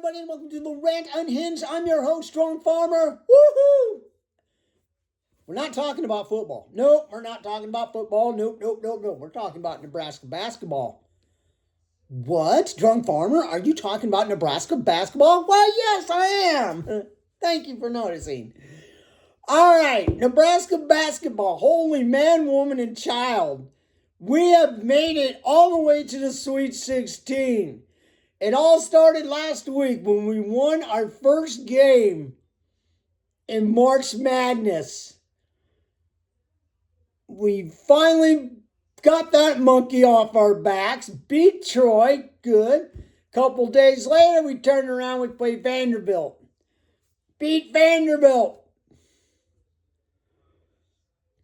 everybody, and welcome to the Rant, Unhinged. I'm your host, Strong Farmer. Woohoo! We're not talking about football. Nope, we're not talking about football. Nope. We're talking about Nebraska basketball. What? Strong Farmer? Are you talking about Nebraska basketball? Why, yes, I am. Thank you for noticing. All right, Nebraska basketball. Holy man, woman, and child. We have made it all the way to the Sweet 16. It all started last week when we won our first game in March Madness. We finally got that monkey off our backs, beat Troy, good. Couple days later, we turned around, we played Vanderbilt. Beat Vanderbilt.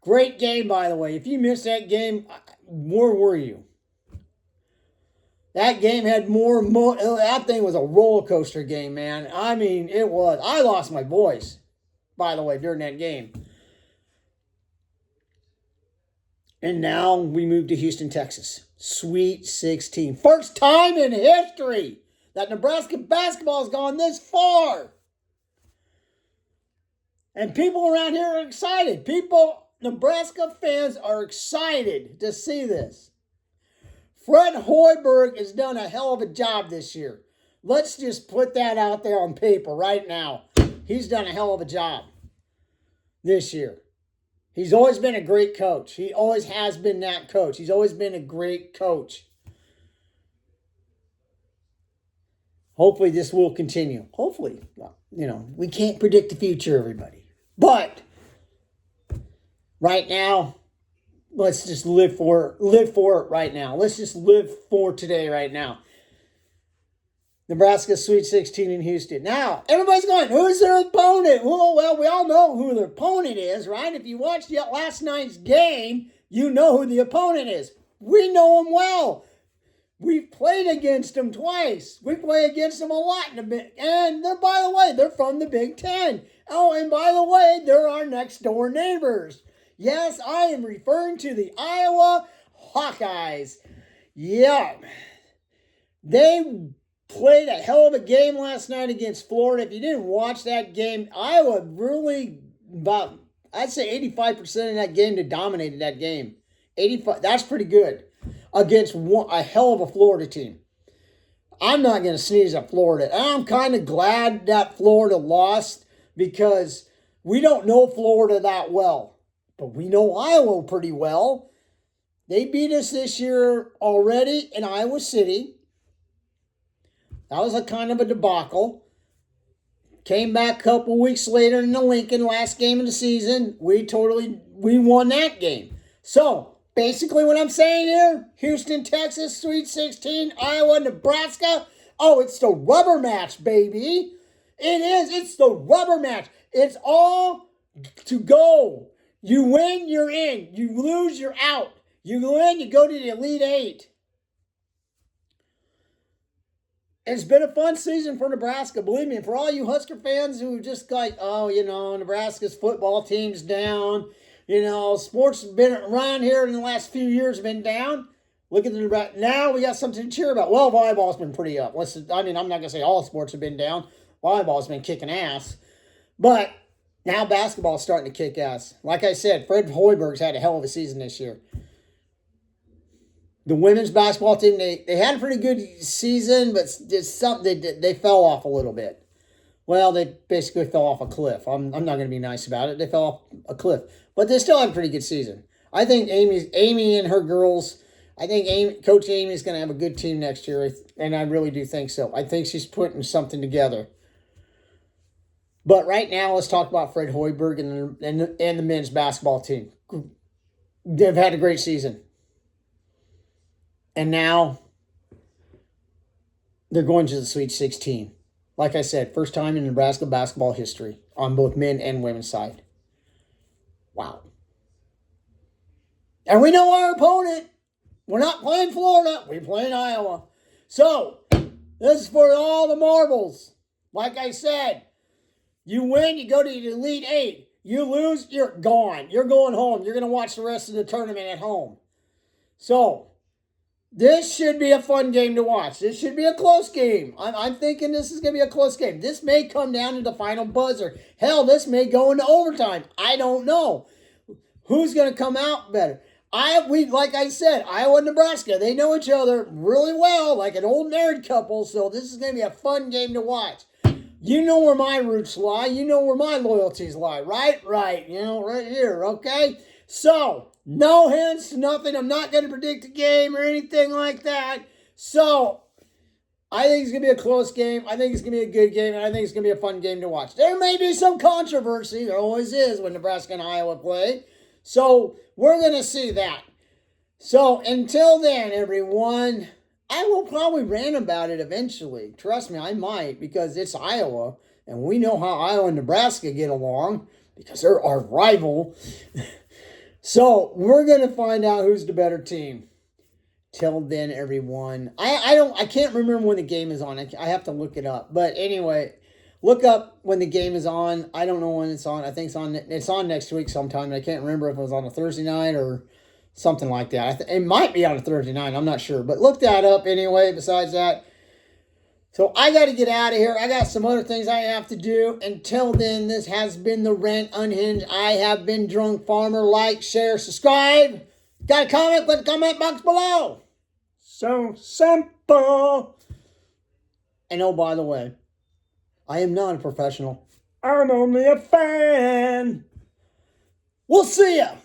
Great game, by the way. If you missed that game, where were you? That game had more, that thing was a roller coaster game, man. I mean, it was. I lost my voice, by the way, during that game. And now we move to Houston, Texas. Sweet 16. First time in history that Nebraska basketball has gone this far. And people around here are excited. Nebraska fans are excited to see this. Fred Hoiberg has done a hell of a job this year. Let's just put that out there on paper right now. He's done a hell of a job this year. He's always been a great coach. He always has been that coach. He's always been a great coach. Hopefully this will continue. Hopefully. We can't predict the future, everybody. But right now, let's just live for it right now. Let's just live for today right now. Nebraska Sweet 16 in Houston. Now, everybody's going, who's their opponent? Well, we all know who their opponent is, right? If you watched last night's game, you know who the opponent is. We know them well. We've played against them twice. We play against them a lot in a bit. And by the way, they're from the Big Ten. Oh, and by the way, they're our next door neighbors. Yes, I am referring to the Iowa Hawkeyes. Yeah. They played a hell of a game last night against Florida. If you didn't watch that game, Iowa really I'd say 85% of that game, they dominated that game. 85, that's pretty good against a hell of a Florida team. I'm not going to sneeze at Florida. I'm kind of glad that Florida lost because we don't know Florida that well. But we know Iowa pretty well. They beat us this year already in Iowa City. That was a kind of a debacle. Came back a couple weeks later in the Lincoln, last game of the season. We won that game. So, basically what I'm saying here, Houston, Texas, Sweet 16, Iowa, Nebraska. Oh, it's the rubber match, baby. It is. It's the rubber match. It's all to go. You win, you're in. You lose, you're out. You win, you go to the Elite Eight. It's been a fun season for Nebraska. Believe me, for all you Husker fans who just like, Nebraska's football team's down. Sports have been around here in the last few years been down. Look at the Nebraska. Now we got something to cheer about. Well, volleyball's been pretty up. I'm not going to say all sports have been down. Volleyball's been kicking ass. But now basketball's starting to kick ass. Like I said, Fred Hoiberg's had a hell of a season this year. The women's basketball team, they had a pretty good season, but just something they fell off a little bit. Well, they basically fell off a cliff. I'm not going to be nice about it. They fell off a cliff. But they still had a pretty good season. I think Amy and her girls, Coach Amy's going to have a good team next year, and I really do think so. I think she's putting something together. But right now, let's talk about Fred Hoiberg and the men's basketball team. They've had a great season. And now they're going to the Sweet 16. Like I said, first time in Nebraska basketball history on both men and women's side. Wow. And we know our opponent. We're not playing Florida. We're playing Iowa. So, this is for all the marbles. Like I said, you win, you go to the Elite Eight. You lose, you're gone. You're going home. You're going to watch the rest of the tournament at home. So, This should be a fun game to watch. This should be a close game. I'm thinking this is going to be a close game. This may come down to the final buzzer. Hell, this may go into overtime. I don't know. Who's going to come out better? Like I said, Iowa and Nebraska, they know each other really well, like an old married couple, so this is going to be a fun game to watch. You know where my roots lie. You know where my loyalties lie, right? Right. Right here, okay? So, no hints, nothing. I'm not going to predict a game or anything like that. So, I think it's going to be a close game. I think it's going to be a good game, and I think it's going to be a fun game to watch. There may be some controversy. There always is when Nebraska and Iowa play. So, we're going to see that. So, until then, everyone, I will probably rant about it eventually. Trust me, I might, because it's Iowa, and we know how Iowa and Nebraska get along, because they're our rival. So, we're going to find out who's the better team. Till then, everyone, I can't remember when the game is on. I have to look it up. But anyway, look up when the game is on. I don't know when it's on. I think it's on next week sometime. I can't remember if it was on a Thursday night or something like that. It might be on a Thursday night. I'm not sure. But look that up anyway, besides that. So I got to get out of here. I got some other things I have to do. Until then, this has been the Rant Unhinged. I have been Drunk Farmer. Like, share, subscribe. Got a comment? Put the comment box below. So simple. And oh, by the way, I am not a professional. I'm only a fan. We'll see ya.